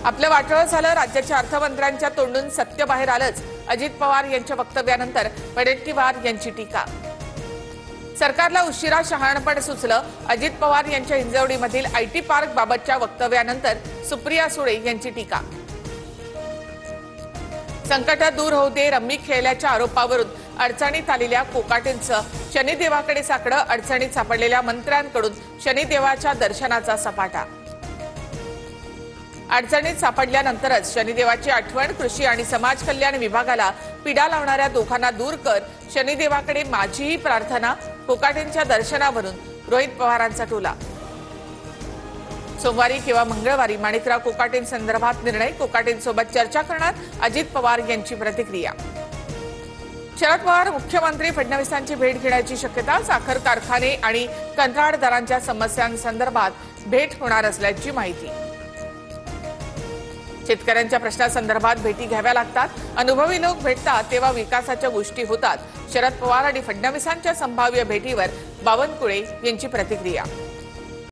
आपलं वाटोळं झालं, राज्याच्या अर्थमंत्र्यांच्या तोंडून सत्य बाहेर आलंच. अजित पवार यांच्या वक्तव्यानंतर वडेट्टीवार यांची टीका. सरकारला उशिरा शहाणपण सुचलं. अजित पवार यांच्या हिंजवडीमधील आयटी पार्क बाबतच्या वक्तव्यानंतर सुप्रिया सुळे यांची टीका. संकट दूर होऊ दे, रम्मी खेळल्याच्या आरोपावरून अडचणीत आलेल्या कोकाटेंचं शनिदेवाकडे साकडं. अडचणीत सापडलेल्या मंत्र्यांकडून शनिदेवाच्या दर्शनाचा सपाटा. अडचणीत सापडल्यानंतरच शनिदेवाची आठवण. कृषी आणि समाज कल्याण विभागाला पीडा लावणाऱ्या दोघांना दूर कर, शनिदेवाकडे माझीही प्रार्थना. कोकाटेंच्या दर्शनावरून रोहित पवारांचा टोला. सोमवारी किंवा मंगळवारी माणिकराव कोकाटेंसंदर्भात निर्णय. कोकाटेंसोबत चर्चा करणार अजित पवार यांची प्रतिक्रिया. शरद पवार मुख्यमंत्री फडणवीसांची भेट घेण्याची शक्यता. साखर कारखाने आणि कंत्राटदारांच्या समस्यांसंदर्भात भेट होणार असल्याची माहिती. शेतकऱ्यांच्या प्रश्नांसंदर्भात भेटी घ्याव्या लागतात. अनुभवी लोक भेटतात तेव्हा विकासाच्या गोष्टी होतात. शरद पवार आणि फडणवीसांच्या संभाव्य भेटीवर बावनकुळे यांची प्रतिक्रिया.